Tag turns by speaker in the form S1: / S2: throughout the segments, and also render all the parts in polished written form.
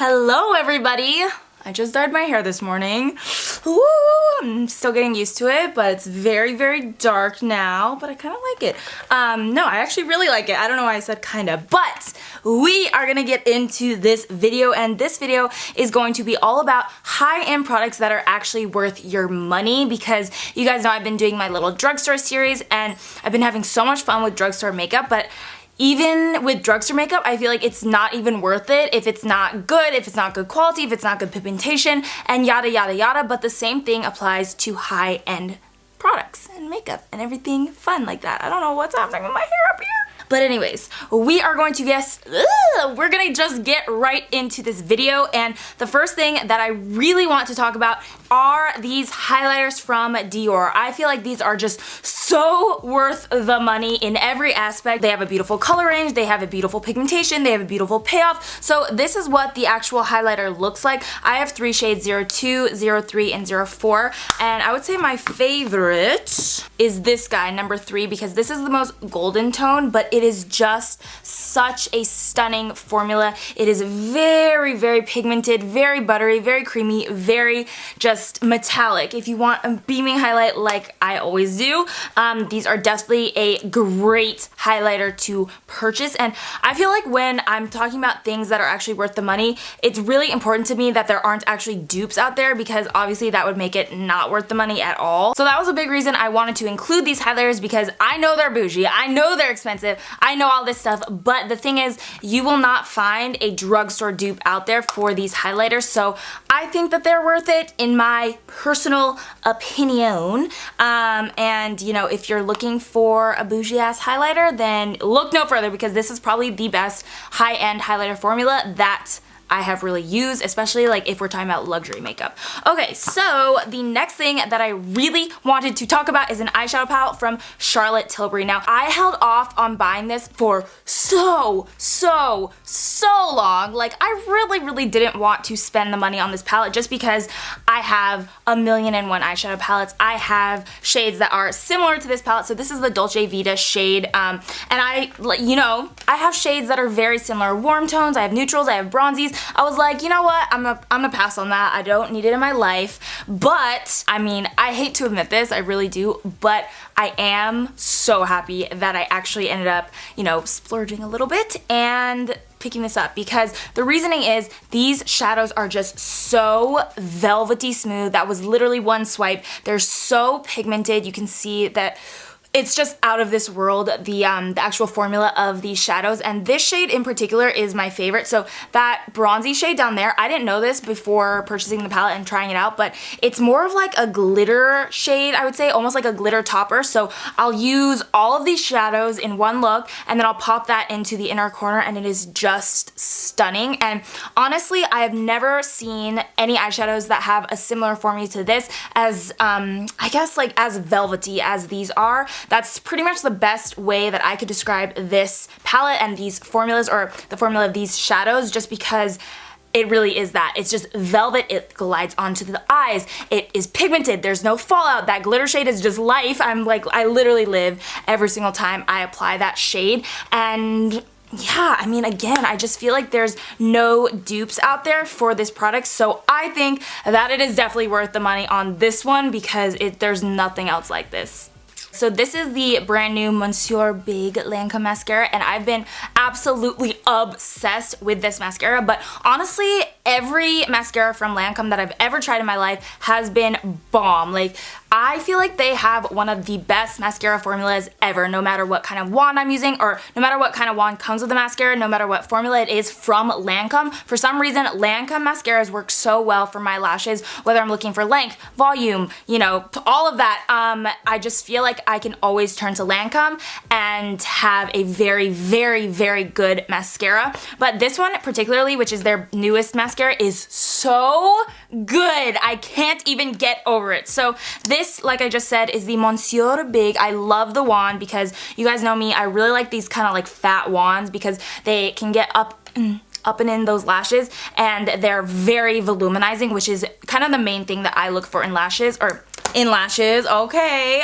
S1: Hello everybody! I just dyed my hair this morning. Ooh, I'm still getting used to it, but it's very, very dark now, but I kind of like it. No, I actually really like it. I don't know why I said kinda, but we are gonna get into this video, and this video is going to be all about high-end products that are actually worth your money, because you guys know I've been doing my little drugstore series, and I've been having so much fun with drugstore makeup, but even with drugstore makeup, I feel like it's not even worth it if it's not good, if it's not good quality, if it's not good pigmentation, and yada yada yada. But the same thing applies to high-end products and makeup and everything fun like that. I don't know what's happening with my hair up here. But anyways, we are going to we're gonna just get right into this video, and the first thing that I really want to talk about are these highlighters from Dior. I feel like these are just so worth the money in every aspect. They have a beautiful color range, they have a beautiful pigmentation, they have a beautiful payoff. So this is what the actual highlighter looks like. I have three shades, 02, 03, and 04, and I would say my favorite is this guy, number 3, because this is the most golden tone, but it is just such a stunning formula. It is very, very pigmented, very buttery, very creamy, very just metallic. If you want a beaming highlight like I always do, these are definitely a great highlighter to purchase. And I feel like when I'm talking about things that are actually worth the money, it's really important to me that there aren't actually dupes out there, because obviously that would make it not worth the money at all. So that was a big reason I wanted to include these highlighters, because I know they're bougie, I know they're expensive, I know all this stuff, but the thing is, you will not find a drugstore dupe out there for these highlighters, so I think that they're worth it in my personal opinion. And you know, if you're looking for a bougie ass highlighter, then look no further, because this is probably the best high-end highlighter formula that I have really used, especially like if we're talking about luxury makeup. Okay, so the next thing that I really wanted to talk about is an eyeshadow palette from Charlotte Tilbury. Now, I held off on buying this for so long. Like, I really didn't want to spend the money on this palette, just because I have 1,000,001 eyeshadow palettes. I have shades that are similar to this palette. So this is the Dolce Vita shade, and I have shades that are very similar. Warm tones, I have neutrals, I have bronzies. I was like, you know what, I'm gonna pass on that. I don't need it in my life. But, I mean, I hate to admit this, I really do, but I am so happy that I actually ended up, you know, splurging a little bit and picking this up, because the reasoning is these shadows are just so velvety smooth. That was literally one swipe. They're so pigmented. You can see that it's just out of this world, the actual formula of these shadows, and this shade in particular is my favorite. So that bronzy shade down there, I didn't know this before purchasing the palette and trying it out, but it's more of like a glitter shade, I would say, almost like a glitter topper. So I'll use all of these shadows in one look, and then I'll pop that into the inner corner, and it is just stunning. And honestly, I have never seen any eyeshadows that have a similar formula to this, as I guess like as velvety as these are. That's pretty much the best way that I could describe this palette and these formulas, or the formula of these shadows, just because it really is that. It's just velvet, it glides onto the eyes, it is pigmented, there's no fallout. That glitter shade is just life. I literally live every single time I apply that shade. And yeah, I mean, again, I just feel like there's no dupes out there for this product, so I think that it is definitely worth the money on this one, because there's nothing else like this. So this is the brand new Monsieur Big Lancome mascara, and I've been absolutely obsessed with this mascara. But honestly, every mascara from Lancome that I've ever tried in my life has been bomb. Like, I feel like they have one of the best mascara formulas ever, no matter what kind of wand I'm using, or no matter what kind of wand comes with the mascara, no matter what formula it is from Lancome. For some reason, Lancome mascaras work so well for my lashes, whether I'm looking for length, volume, you know, all of that. I just feel like I can always turn to Lancome and have a very good mascara. But this one particularly, which is their newest mascara, is so good. I can't even get over it. So this, like I just said, is the Monsieur Big. I love the wand, because you guys know me, I really like these kind of like fat wands, because they can get up and in those lashes, and they're very voluminizing, which is kind of the main thing that I look for in lashes, or in lashes, okay,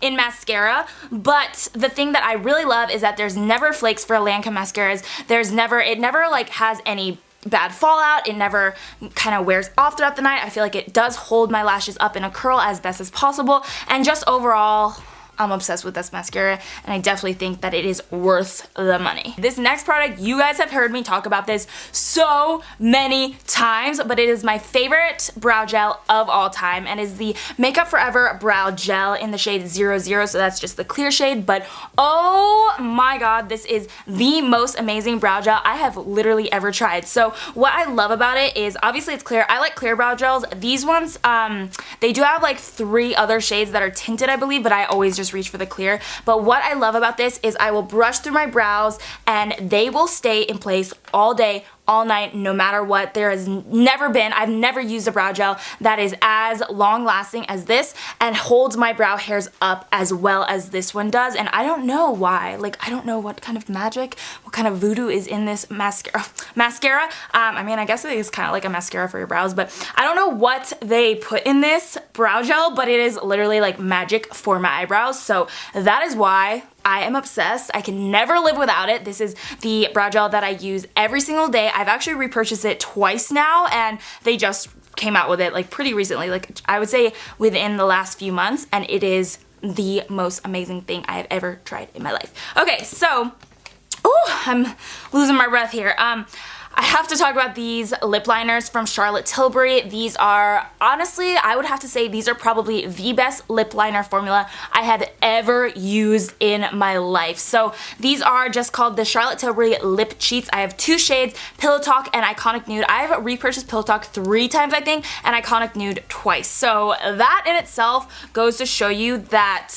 S1: in mascara. But the thing that I really love is that there's never flakes for Lancome mascaras. It never like has any bad fallout. It never kind of wears off throughout the night. I feel like it does hold my lashes up in a curl as best as possible, and just overall, I'm obsessed with this mascara, and I definitely think that it is worth the money. This next product, you guys have heard me talk about this so many times, but it is my favorite brow gel of all time, and is the Makeup Forever Brow Gel in the shade 00, so that's just the clear shade, but oh my god, this is the most amazing brow gel I have literally ever tried. So what I love about it is, obviously it's clear. I like clear brow gels. These ones, they do have like 3 other shades that are tinted, I believe, but I always just reach for the clear. But what I love about this is I will brush through my brows and they will stay in place all day, all night, no matter what. There has never been, I've never used a brow gel that is as long lasting as this and holds my brow hairs up as well as this one does, and I don't know why. Like, I don't know what kind of magic, what kind of voodoo is in this mascara. I mean, I guess it is kind of like a mascara for your brows, but I don't know what they put in this brow gel, but it is literally like magic for my eyebrows, so that is why I am obsessed. I can never live without it. This is the brow gel that I use every single day. I've actually repurchased it twice now, and they just came out with it like pretty recently, like I would say within the last few months, and it is the most amazing thing I have ever tried in my life. Okay, so, oh, I'm losing my breath here. I have to talk about these lip liners from Charlotte Tilbury. These are, honestly, I would have to say these are probably the best lip liner formula I have ever used in my life. So these are just called the Charlotte Tilbury Lip Cheats. I have 2 shades, Pillow Talk and Iconic Nude. I have repurchased Pillow Talk 3 times, I think, and Iconic Nude twice. So that in itself goes to show you that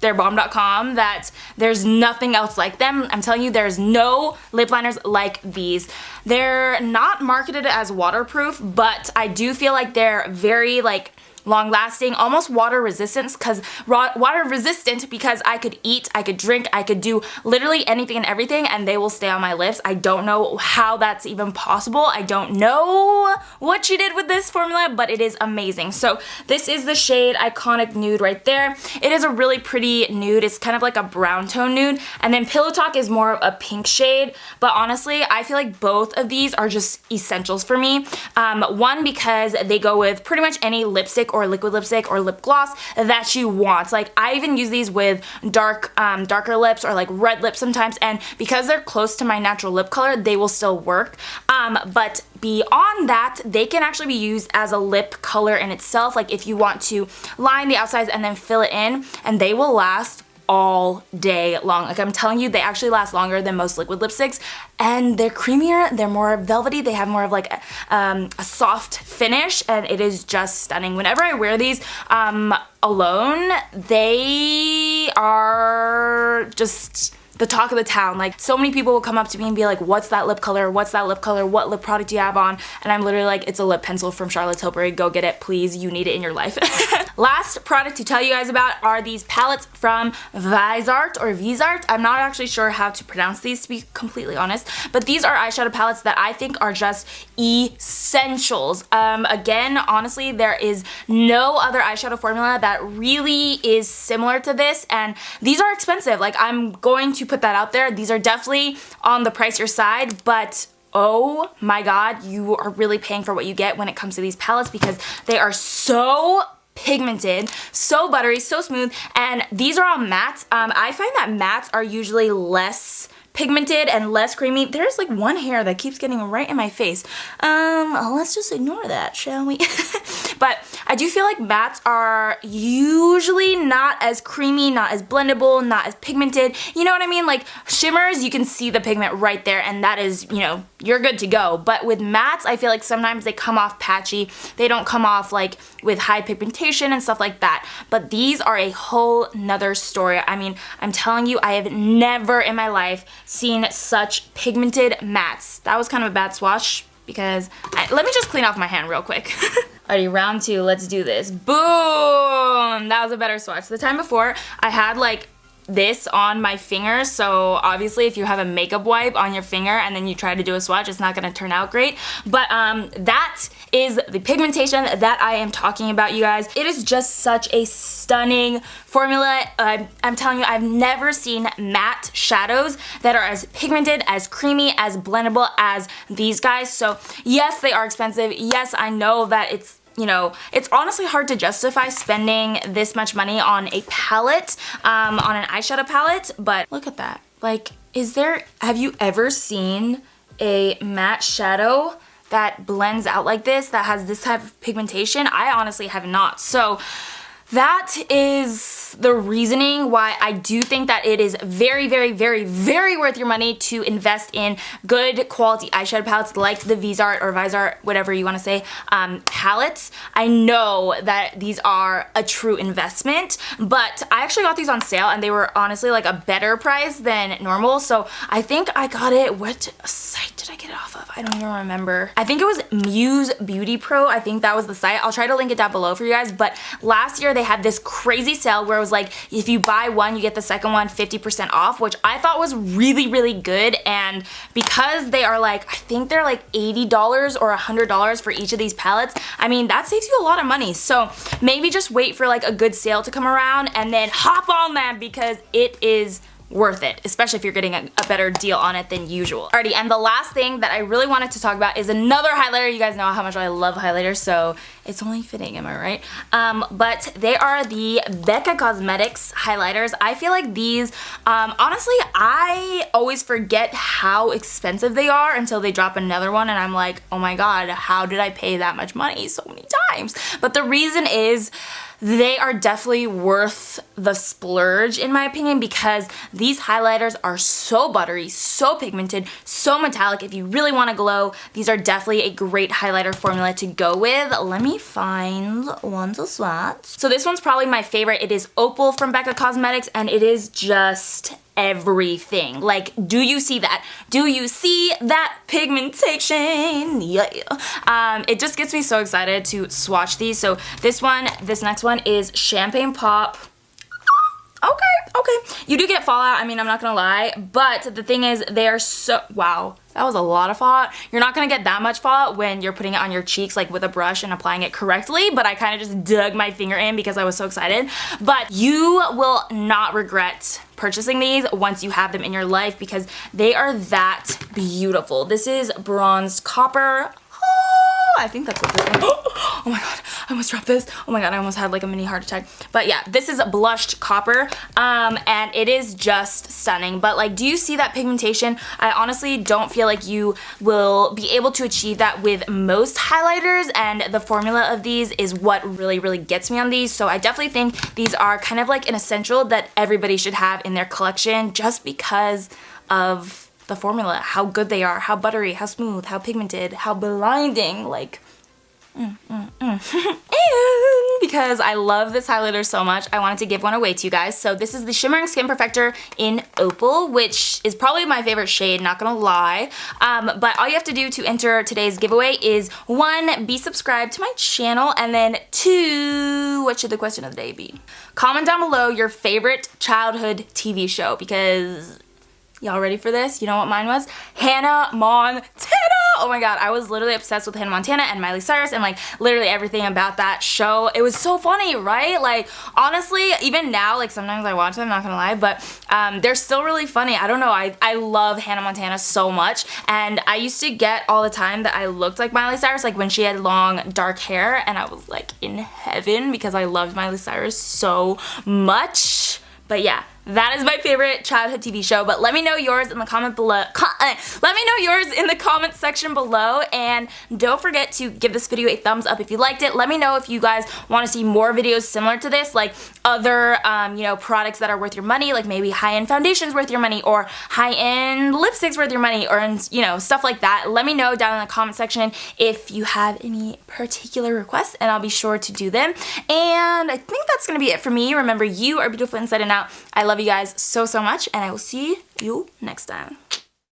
S1: they're bomb.com, that there's nothing else like them. I'm telling you, there's no lip liners like these. They're not marketed as waterproof, but I do feel like they're very like long lasting, almost water resistant, because I could eat, I could drink, I could do literally anything and everything and they will stay on my lips. I don't know how that's even possible. I don't know what she did with this formula, but it is amazing. So this is the shade Iconic Nude right there. It is a really pretty nude. It's kind of like a brown tone nude, and then Pillow Talk is more of a pink shade, but honestly I feel like both of these are just essentials for me. One, because they go with pretty much any lipstick or liquid lipstick or lip gloss that you want. Like, I even use these with darker lips or like red lips sometimes, and because they're close to my natural lip color, they will still work. But beyond that, they can actually be used as a lip color in itself, like if you want to line the outsides and then fill it in, and they will last all day long. Like, I'm telling you, they actually last longer than most liquid lipsticks, and they're creamier, they're more velvety, they have more of like a soft finish, and it is just stunning. Whenever I wear these alone, they are just the talk of the town. Like, so many people will come up to me and be like, what's that lip color? What's that lip color? What lip product do you have on? And I'm literally like, it's a lip pencil from Charlotte Tilbury. Go get it, please. You need it in your life. Last product to tell you guys about are these palettes from Vizart or Vizart. I'm not actually sure how to pronounce these, to be completely honest, but these are eyeshadow palettes that I think are just essentials. Again, honestly, there is no other eyeshadow formula that really is similar to this, and these are expensive. Like, I'm going to put that out there. These are definitely on the pricier side, but oh my god, you are really paying for what you get when it comes to these palettes, because they are so pigmented, so buttery, so smooth, and these are all mattes. I find that mattes are usually less pigmented and less creamy. There's like one hair that keeps getting right in my face. Let's just ignore that, shall we? But I do feel like mattes are usually not as creamy, not as blendable, not as pigmented. You know what I mean? Like, shimmers, you can see the pigment right there, and that is, you know, you're good to go. But with mattes, I feel like sometimes they come off patchy. They don't come off like with high pigmentation and stuff like that. But these are a whole nother story. I mean, I'm telling you, I have never in my life seen such pigmented mattes. That was kind of a bad swatch, because let me just clean off my hand real quick. Alrighty, round 2, let's do this. Boom! That was a better swatch. The time before, I had like this on my fingers, so obviously if you have a makeup wipe on your finger and then you try to do a swatch, it's not gonna turn out great. But that is the pigmentation that I am talking about, you guys. It is just such a stunning formula. I'm telling you, I've never seen matte shadows that are as pigmented, as creamy, as blendable as these guys. So yes, they are expensive. Yes, I know that it's, you know, it's honestly hard to justify spending this much money on a palette, on an eyeshadow palette, but look at that. Like, have you ever seen a matte shadow that blends out like this, that has this type of pigmentation? I honestly have not. So that is the reasoning why I do think that it is very, very, very, very worth your money to invest in good quality eyeshadow palettes like the Vizart or Vizart, whatever you want to say, palettes. I know that these are a true investment, but I actually got these on sale and they were honestly like a better price than normal. So I think I got it, what site did I get it off of? I don't even remember. I think it was Muse Beauty Pro. I think that was the site. I'll try to link it down below for you guys. But last year they had this crazy sale where it was like, if you buy one, you get the second one 50% off, which I thought was really, really good. And because they are like, I think they're like $80 or $100 for each of these palettes, I mean, that saves you a lot of money. So maybe just wait for like a good sale to come around and then hop on that, because it is worth it, especially if you're getting a better deal on it than usual. Alrighty, and the last thing that I really wanted to talk about is another highlighter. You guys know how much I love highlighters, so it's only fitting, am I right? But they are the Becca Cosmetics highlighters. I feel like these, honestly, I always forget how expensive they are until they drop another one, and I'm like, oh my god, how did I pay that much money so many times? But the reason is, they are definitely worth the splurge in my opinion, because these highlighters are so buttery, so pigmented, so metallic. If you really want to glow, these are definitely a great highlighter formula to go with. Let me find one to swatch. So this one's probably my favorite. It is Opal from Becca Cosmetics, and it is just everything. Like, do you see that? Do you see that pigmentation? Yeah. It just gets me so excited to swatch these. So this next one is Champagne Pop. Okay. You do get fallout, I mean, I'm not gonna lie, but the thing is, they are so, wow, that was a lot of fallout. You're not gonna get that much fallout when you're putting it on your cheeks, like with a brush and applying it correctly, but I kind of just dug my finger in because I was so excited. But you will not regret purchasing these once you have them in your life, because they are that beautiful. This is Bronzed Copper. I think that's what this one. Oh my god, I almost dropped this. Oh my god, I almost had like a mini heart attack. But yeah, this is Blushed Copper, and it is just stunning. But like, do you see that pigmentation? I honestly don't feel like you will be able to achieve that with most highlighters, and the formula of these is what really, really gets me on these. So I definitely think these are kind of like an essential that everybody should have in their collection, just because of the formula, how good they are, how buttery, how smooth, how pigmented, how blinding, like, And because I love this highlighter so much, I wanted to give one away to you guys. So this is the Shimmering Skin Perfector in Opal, which is probably my favorite shade, not gonna lie. But all you have to do to enter today's giveaway is 1, be subscribed to my channel, and then 2, what should the question of the day be? Comment down below your favorite childhood TV show, because y'all ready for this? You know what mine was? Hannah Montana! Oh my god, I was literally obsessed with Hannah Montana and Miley Cyrus and like literally everything about that show. It was so funny, right? Like, honestly, even now, like sometimes I watch them, I'm not gonna lie, but they're still really funny. I don't know, I love Hannah Montana so much, and I used to get all the time that I looked like Miley Cyrus, like when she had long dark hair, and I was like in heaven because I loved Miley Cyrus so much. But yeah, that is my favorite childhood TV show, but let me know yours in the comment below. Let me know yours in the comment section below, and don't forget to give this video a thumbs up if you liked it. Let me know if you guys want to see more videos similar to this, like other, you know, products that are worth your money, like maybe high-end foundations worth your money, or high-end lipsticks worth your money, or, you know, stuff like that. Let me know down in the comment section if you have any particular requests, and I'll be sure to do them. And I think that's gonna be it for me. Remember, you are beautiful inside and out. I love you guys so, so much, and I will see you next time.